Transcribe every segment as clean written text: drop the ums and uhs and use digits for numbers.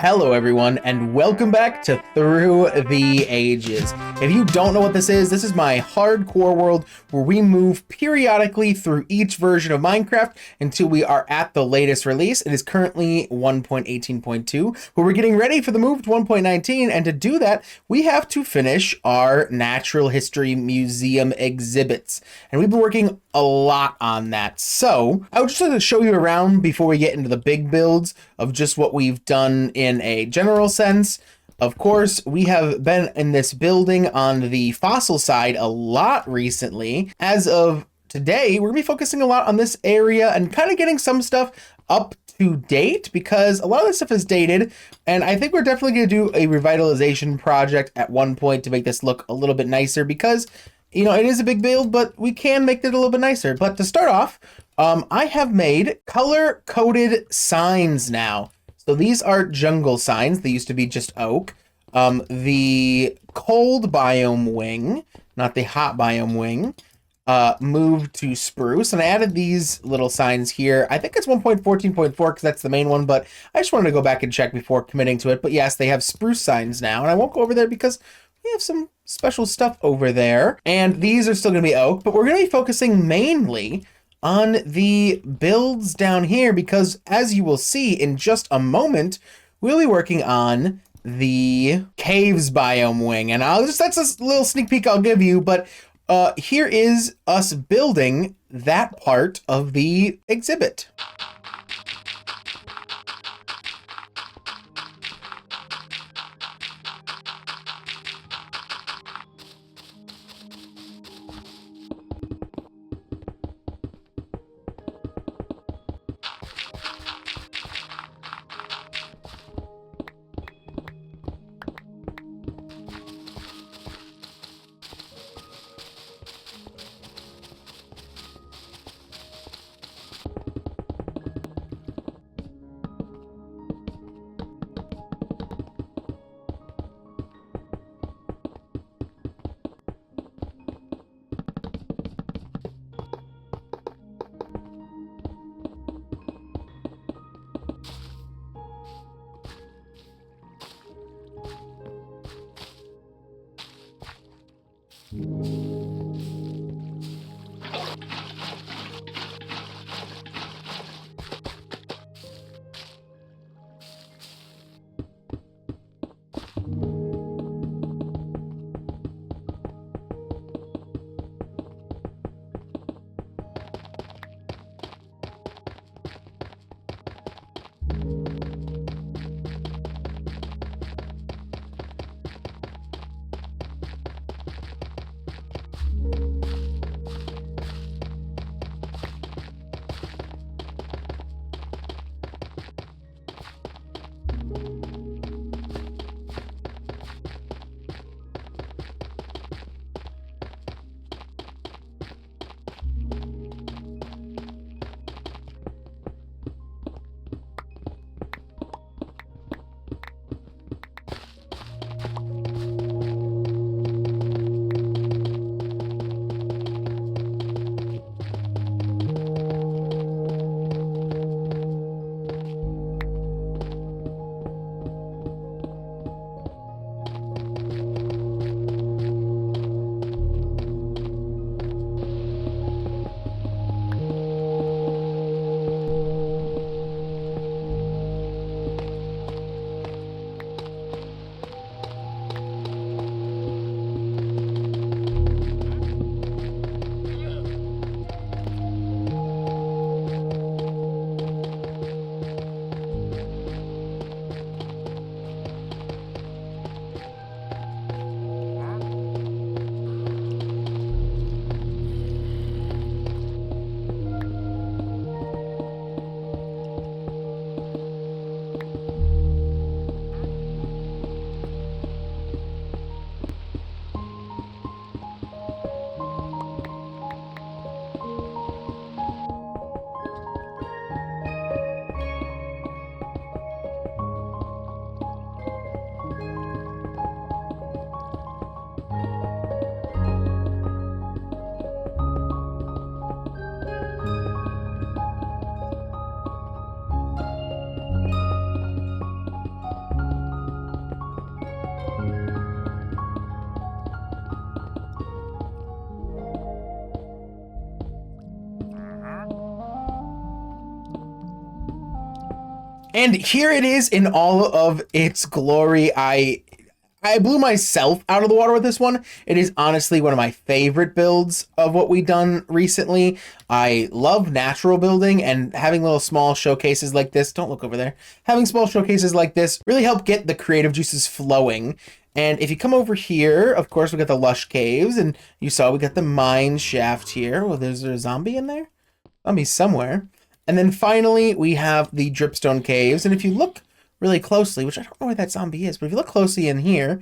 Hello everyone, and welcome back to Through the Ages. If you don't know what this is my hardcore world where we move periodically through each version of Minecraft until we are at the latest release. It is currently 1.18.2, where we're getting ready for the move to 1.19, and to do that, we have to finish our Natural History Museum exhibits. And we've been working a lot on that. So I would just like to show you around before we get into the big builds of just what we've done in a general sense. Of course, we have been in this building on the fossil side a lot recently. As of today, we're gonna be focusing a lot on this area and kind of getting some stuff up to date, because a lot of this stuff is dated, and I think we're definitely going to do a revitalization project at one point to make this look a little bit nicer, because you know, it is a big build, but we can make it a little bit nicer. But to start off, I have made color-coded signs now. So these are jungle signs. They used to be just oak. The cold biome wing, not the hot biome wing, moved to spruce. And I added these little signs here. I think it's 1.14.4 because that's the main one, but I just wanted to go back and check before committing to it. But yes, they have spruce signs now. And I won't go over there because we have some special stuff over there. And these are still going to be oak, but we're going to be focusing mainly on the builds down here, because as you will see in just a moment, we'll be working on the caves biome wing. And that's a little sneak peek I'll give you, but here is us building that part of the exhibit. And here it is in all of its glory. I blew myself out of the water with this one. It is honestly one of my favorite builds of what we've done recently. I love natural building, and having little small showcases like this, don't look over there, having small showcases like this really help get the creative juices flowing. And if you come over here, of course, we got the lush caves, and you saw we got the mine shaft here. Well, there's a zombie in there? Zombie somewhere. And then finally, we have the dripstone caves. And if you look really closely, which I don't know where that zombie is, but if you look closely in here,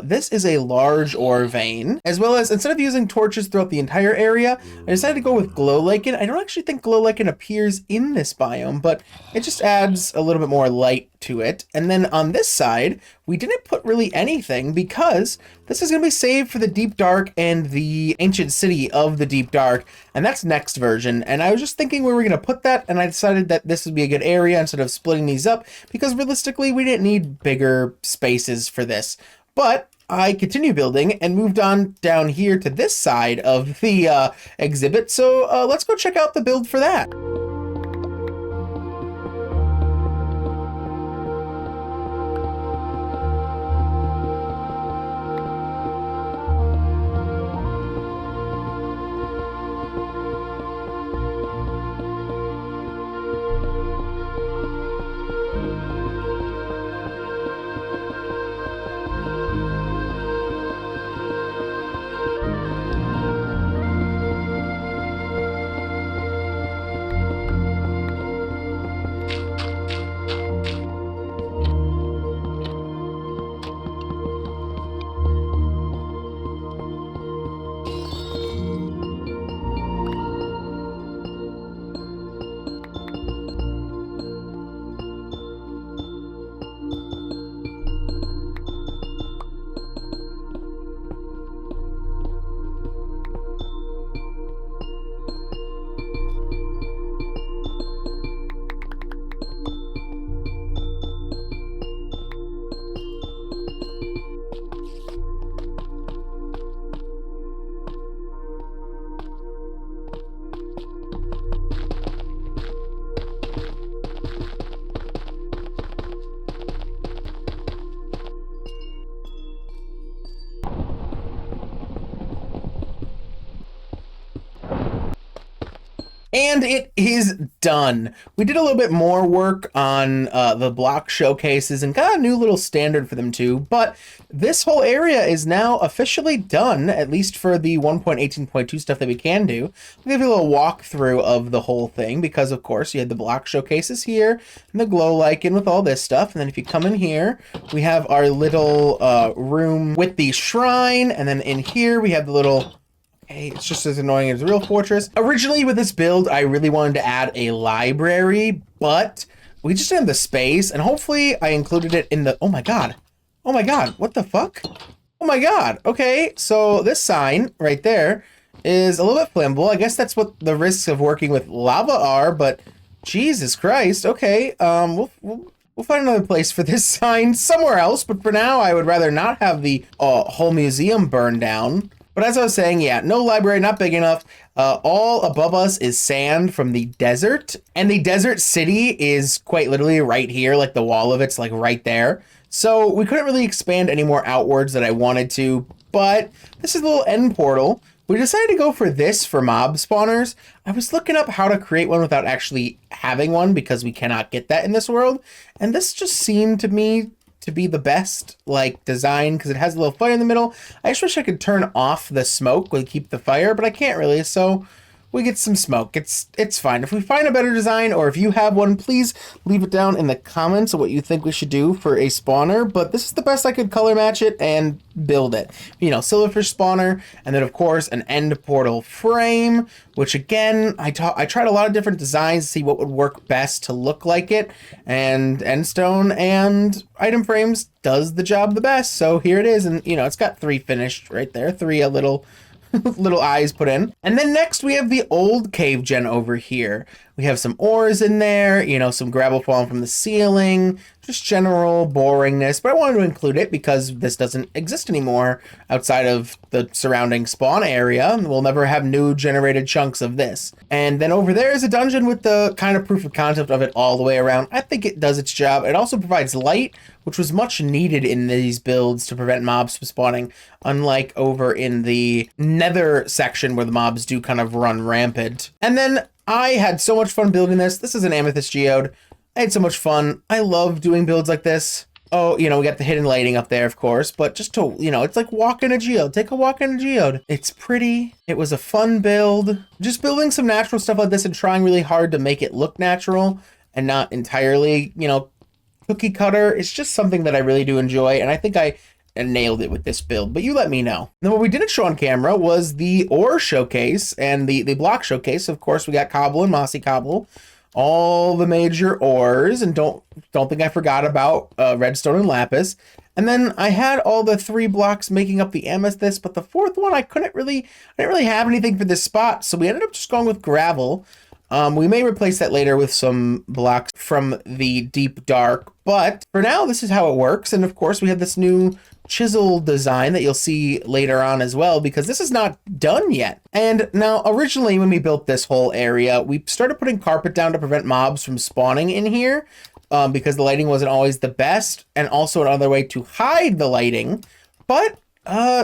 this is a large ore vein, as well as, instead of using torches throughout the entire area, I decided to go with glow lichen. I don't actually think glow lichen appears in this biome, but it just adds a little bit more light to it. And then on this side, we didn't put really anything because this is going to be saved for the deep dark and the ancient city of the deep dark, and that's next version. And I was just thinking where we're going to put that, and I decided that this would be a good area instead of splitting these up, because realistically we didn't need bigger spaces for this. But I continue building and moved on down here to this side of the exhibit. So let's go check out the build for that. And it is done. We did a little bit more work on the block showcases and got a new little standard for them too, but this whole area is now officially done, at least for the 1.18.2 stuff that we can do. I'll give you a little walkthrough of the whole thing, because of course you had the block showcases here and the glow lichen with all this stuff. And then if you come in here, we have our little room with the shrine, and then in here we have the little, hey, it's just as annoying as a real fortress. Originally with this build, I really wanted to add a library, but we just didn't have the space, and hopefully I included it in the, oh my god, what the fuck? Oh my god, okay, so this sign right there is a little bit flammable. I guess that's what the risks of working with lava are, but Jesus Christ, okay, we'll find another place for this sign somewhere else, but for now I would rather not have the whole museum burned down. But as I was saying, yeah, no library, not big enough. All above us is sand from the desert, and the desert city is quite literally right here, like the wall of it's like right there. So we couldn't really expand any more outwards that I wanted to, but this is a little end portal. We decided to go for this for mob spawners. I was looking up how to create one without actually having one, because we cannot get that in this world, and this just seemed to me to be the best like design, because it has a little fire in the middle. I just wish I could turn off the smoke and keep the fire, but I can't really, so we get some smoke. It's fine. If we find a better design, or if you have one, please leave it down in the comments of what you think we should do for a spawner. But this is the best I could color match it and build it. You know, silverfish spawner, and then of course an end portal frame, which again, I tried a lot of different designs to see what would work best to look like it, and endstone and item frames does the job the best. So here it is, and you know, it's got 3 finished right there, 3 a little little eyes put in. And then next we have the old cave gen over here. We have some ores in there, you know, some gravel falling from the ceiling, just general boringness, but I wanted to include it because this doesn't exist anymore outside of the surrounding spawn area. We'll never have new generated chunks of this. And then over there is a dungeon with the kind of proof of concept of it all the way around. I think it does its job. It also provides light, which was much needed in these builds to prevent mobs from spawning, unlike over in the nether section where the mobs do kind of run rampant. And then I had so much fun building this. This is an amethyst geode. I had so much fun. I love doing builds like this. Oh, you know, we got the hidden lighting up there, of course, but just to, you know, it's like walking a geode. Take a walk in a geode. It's pretty. It was a fun build. Just building some natural stuff like this and trying really hard to make it look natural and not entirely, you know, cookie cutter. It's just something that I really do enjoy, and I think I nailed it with this build, but you let me know. Then what we didn't show on camera was the ore showcase and the block showcase. Of course, we got cobble and mossy cobble, all the major ores, and don't think I forgot about redstone and lapis. And then I had all the 3 blocks making up the amethyst, but the 4th one I didn't really have anything for this spot, so we ended up just going with gravel. We may replace that later with some blocks from the deep dark, but for now, this is how it works. And of course, we have this new chisel design that you'll see later on as well, because this is not done yet. And now, originally, when we built this whole area, we started putting carpet down to prevent mobs from spawning in here, because the lighting wasn't always the best, and also another way to hide the lighting. But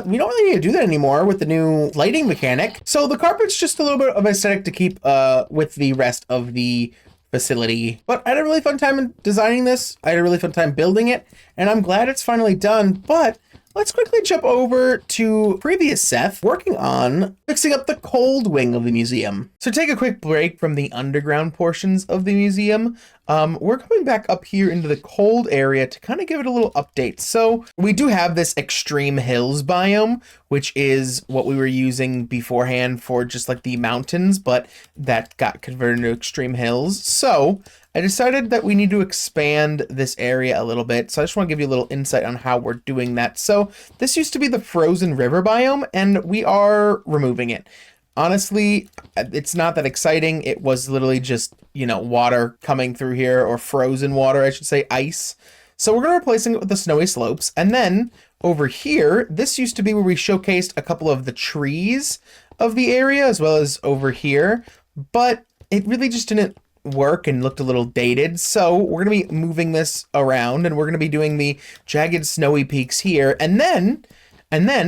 we don't really need to do that anymore with the new lighting mechanic. So the carpet's just a little bit of aesthetic to keep with the rest of the facility. But I had a really fun time in designing this. I had a really fun time building it, and I'm glad it's finally done. But let's quickly jump over to previous Seth working on fixing up the cold wing of the museum. So take a quick break from the underground portions of the museum. We're coming back up here into the cold area to kind of give it a little update. So we do have this extreme hills biome, which is what we were using beforehand for just like the mountains, but that got converted into extreme hills. So I decided that we need to expand this area a little bit. So I just want to give you a little insight on how we're doing that. So this used to be the frozen river biome, and we are removing it. Honestly, it's not that exciting. It was literally just, you know, water coming through here, or frozen water, I should say, ice. So we're going to replace it with the snowy slopes. And then over here, this used to be where we showcased a couple of the trees of the area, as well as over here. But it really just didn't work and looked a little dated. So we're going to be moving this around, and we're going to be doing the jagged snowy peaks here. And then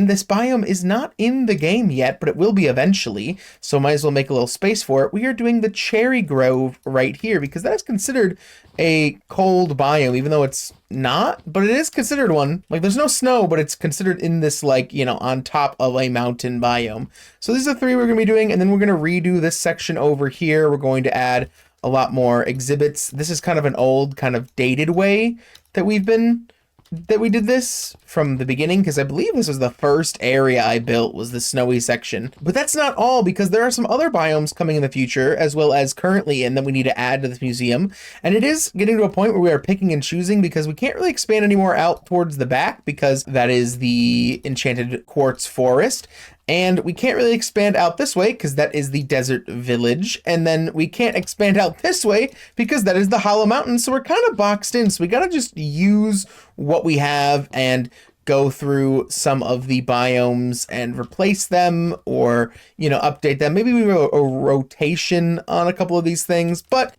this biome is not in the game yet, but it will be eventually. So might as well make a little space for it. We are doing the cherry grove right here, because that is considered a cold biome, even though it's not, but it is considered one. Like, there's no snow, but it's considered in this, like, you know, on top of a mountain biome. So these are the 3 we're going to be doing, and then we're going to redo this section over here. We're going to add a lot more exhibits. This is kind of an old, kind of dated way that we did this from the beginning, because I believe this was the first area I built, was the snowy section. But that's not all, because there are some other biomes coming in the future, as well as currently in, that we need to add to this museum. And it is getting to a point where we are picking and choosing, because we can't really expand anymore out towards the back, because that is the enchanted quartz forest. And we can't really expand out this way because that is the desert village. And then we can't expand out this way because that is the hollow mountain. So we're kind of boxed in. So we got to just use what we have and go through some of the biomes and replace them, or, you know, update them. Maybe we do a rotation on a couple of these things. But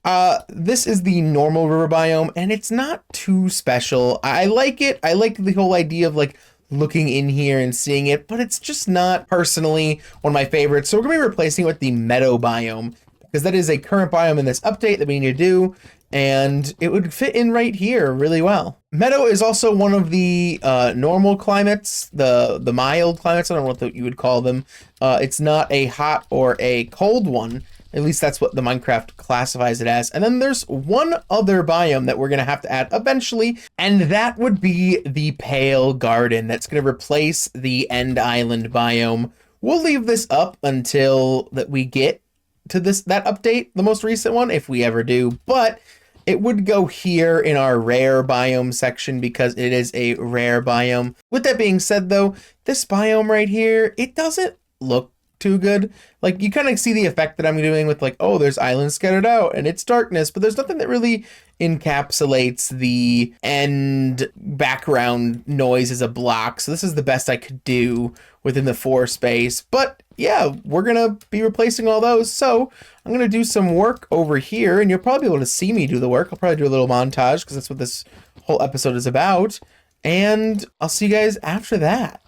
this is the normal river biome, and it's not too special. I like it. I like the whole idea of, like, looking in here and seeing it, but it's just not personally one of my favorites. So we're gonna be replacing it with the meadow biome, because that is a current biome in this update that we need to do, and it would fit in right here really well. Meadow is also one of the normal climates, the mild climates. I don't know what you would call them. It's not a hot or a cold one. At least that's what the Minecraft classifies it as. And then there's one other biome that we're going to have to add eventually, and that would be the Pale Garden. That's going to replace the End Island biome. We'll leave this up until that we get to that update, the most recent one, if we ever do. But it would go here in our rare biome section because it is a rare biome. With that being said, though, this biome right here, it doesn't look too good. Like, you kind of see the effect that I'm doing with like, oh, there's islands scattered out and it's darkness, but there's nothing that really encapsulates the end background noise as a block. So this is the best I could do within the 4 space. But yeah, we're gonna be replacing all those. So I'm gonna do some work over here, and you'll probably be able to see me do the work. I'll probably do a little montage because that's what this whole episode is about. And I'll see you guys after that.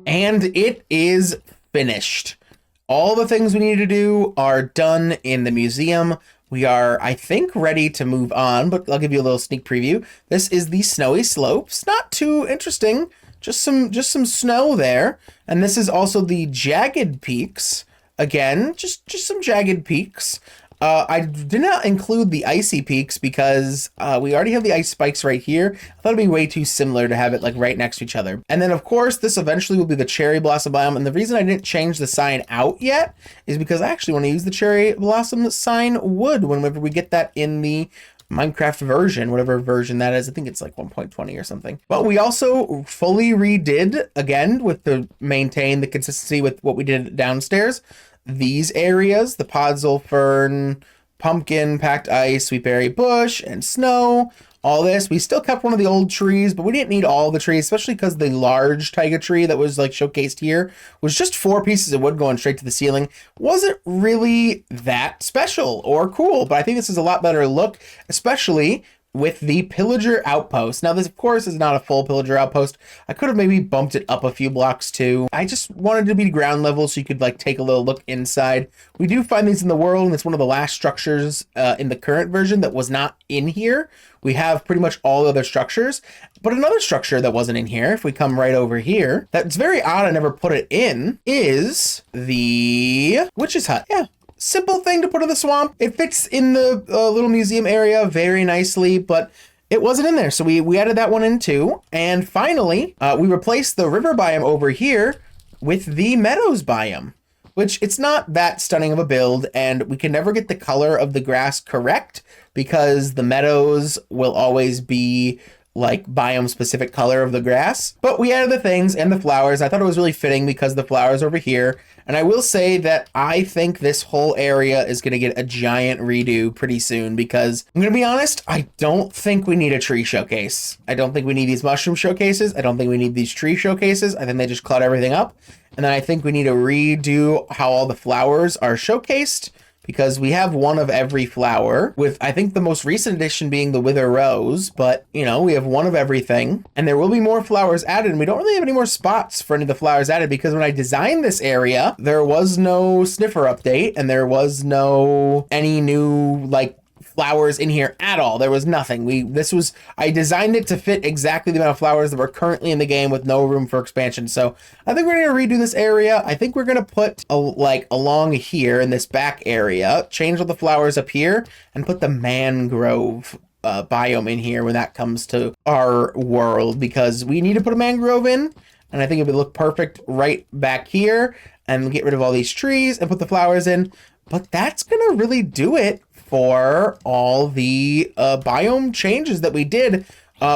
And it is finished. All the things we need to do are done in the museum. We are, I think, ready to move on, but I'll give you a little sneak preview. This is the snowy slopes. Not too interesting, just some snow there. And this is also the jagged peaks. Again, just some jagged peaks. I did not include the icy peaks because we already have the ice spikes right here. I thought it'd be way too similar to have it like right next to each other. And then of course, this eventually will be the cherry blossom biome. And the reason I didn't change the sign out yet is because I actually want to use the cherry blossom sign wood whenever we get that in the Minecraft version, whatever version that is. I think it's like 1.20 or something. But we also fully redid, again, with to maintain the consistency with what we did downstairs, these areas, the podzol fern, pumpkin, packed ice, sweet berry bush, and snow. All this, we still kept one of the old trees, but we didn't need all the trees, especially because the large taiga tree that was like showcased here was just 4 pieces of wood going straight to the ceiling. Wasn't really that special or cool, but I think this is a lot better look, especially with the pillager outpost. Now this of course is not a full pillager outpost. I could have maybe bumped it up a few blocks too. I just wanted to be ground level so you could like take a little look inside. We do find these in the world, and it's one of the last structures in the current version that was not in here. We have pretty much all the other structures, but another structure that wasn't in here, if we come right over here, that's very odd I never put it in, is the witch's hut. Yeah. Simple thing to put in the swamp. It fits in the little museum area very nicely, but it wasn't in there. So we added that one in too. And finally, we replaced the river biome over here with the meadows biome, which it's not that stunning of a build, and we can never get the color of the grass correct because the meadows will always be like biome specific color of the grass. But we added the things and the flowers. I thought it was really fitting because the flowers over here. And I will say that I think this whole area is going to get a giant redo pretty soon because I'm going to be honest, I don't think we need a tree showcase. I don't think we need these mushroom showcases. I don't think we need these tree showcases. I think they just clutter everything up. And then I think we need to redo how all the flowers are showcased, because we have one of every flower, with I think the most recent addition being the wither rose, but you know, we have one of everything, and there will be more flowers added, and we don't really have any more spots for any of the flowers added, because when I designed this area, there was no sniffer update, and there was no any new like flowers in here at all. There was nothing. I designed it to fit exactly the amount of flowers that were currently in the game with no room for expansion. So I think we're going to redo this area. I think we're going to put along here in this back area, change all the flowers up here and put the mangrove biome in here when that comes to our world, because we need to put a mangrove in. And I think it would look perfect right back here, and get rid of all these trees and put the flowers in. But that's going to really do it for all the biome changes that we did.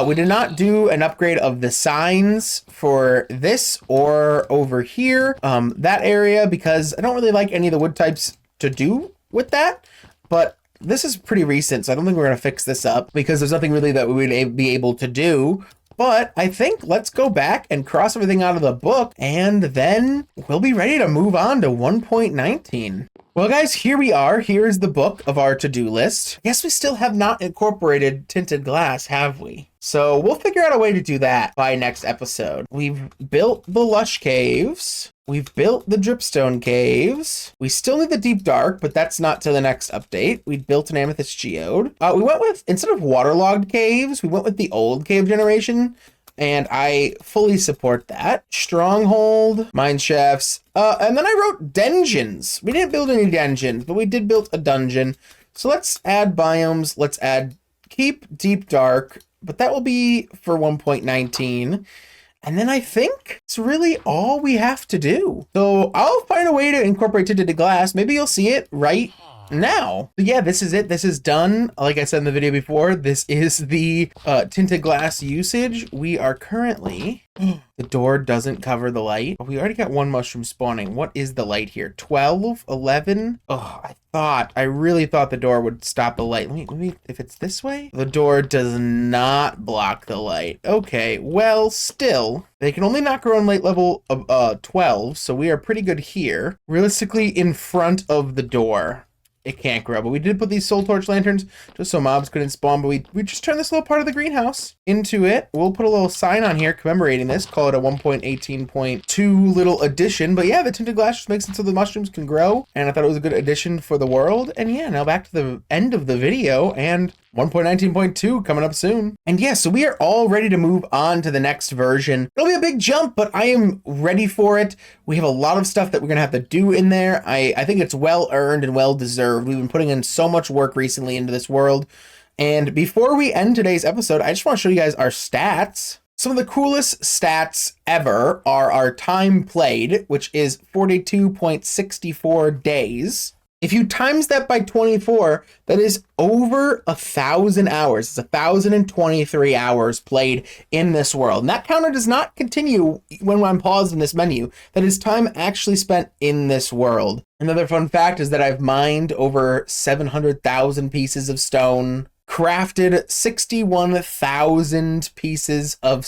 We did not do an upgrade of the signs for this or over here, that area, because I don't really like any of the wood types to do with that. But this is pretty recent, so I don't think we're going to fix this up because there's nothing really that we would be able to do. But I think let's go back and cross everything out of the book, and then we'll be ready to move on to 1.19. Well, guys, here we are. Here's the book of our to-do list. I guess we still have not incorporated tinted glass, have we? So we'll figure out a way to do that by next episode. We've built the lush caves. We've built the dripstone caves. We still need the deep dark, but that's not till the next update. We built an amethyst geode. We went with, instead of waterlogged caves, we went with the old cave generation, and I fully support that. Stronghold, mine shafts, and then I wrote dungeons. We didn't build any dungeons, but we did build a dungeon. So let's add biomes. Let's keep deep dark, but that will be for 1.19. And then I think it's really all we have to do. So I'll find a way to incorporate tinted glass. Maybe you'll see it right now. But yeah, this is it. This is done. Like I said in the video before, this is the tinted glass usage. We are currently... The door doesn't cover the light. We already got one mushroom spawning. What is the light here? 12, 11? Oh, I really thought the door would stop the light. Let me, if it's this way? The door does not block the light. Okay, well, still, they can only not grow on light level of 12, so we are pretty good here. Realistically, in front of the door, it can't grow, but we did put these soul torch lanterns just so mobs couldn't spawn, but we just turned this little part of the greenhouse into it. We'll put a little sign on here commemorating this, call it a 1.18.2 little addition. But yeah, the tinted glass just makes it so the mushrooms can grow, and I thought it was a good addition for the world. And yeah, now back to the end of the video, and 1.19.2 coming up soon. And yeah, so we are all ready to move on to the next version. It'll be a big jump, but I am ready for it. We have a lot of stuff that we're gonna have to do in there. I think it's well earned and well deserved. We've been putting in so much work recently into this world. And before we end today's episode, I just want to show you guys our stats. Some of the coolest stats ever are our time played, which is 42.64 days. If you times that by 24, that is over 1,000 hours. It's 1,023 hours played in this world. And that counter does not continue when I'm paused in this menu. That is time actually spent in this world. Another fun fact is that I've mined over 700,000 pieces of stone, crafted 61,000 pieces of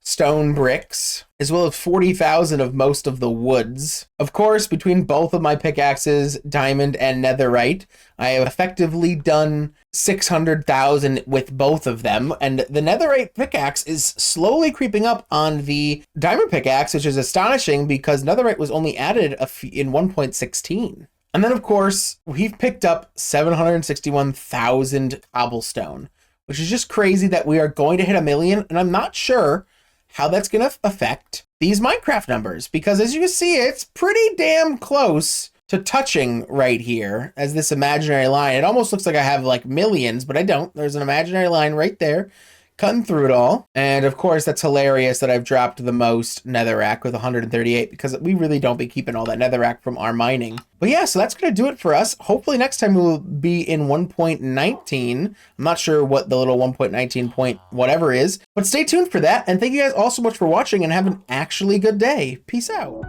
stone bricks, as well as 40,000 of most of the woods. Of course, between both of my pickaxes, diamond and netherite, I have effectively done 600,000 with both of them, and the netherite pickaxe is slowly creeping up on the diamond pickaxe, which is astonishing because netherite was only added in 1.16. And then, of course, we've picked up 761,000 cobblestone, which is just crazy that we are going to hit 1 million, and I'm not sure how that's going to affect these Minecraft numbers, because as you can see, it's pretty damn close to touching right here as this imaginary line. It almost looks like I have like millions, but I don't. There's an imaginary line right there cutting through it all. And of course, that's hilarious that I've dropped the most netherrack with 138, because we really don't be keeping all that netherrack from our mining. But yeah, so that's going to do it for us. Hopefully next time we'll be in 1.19. I'm not sure what the little 1.19 point whatever is, but stay tuned for that. And thank you guys all so much for watching, and have an actually good day. Peace out.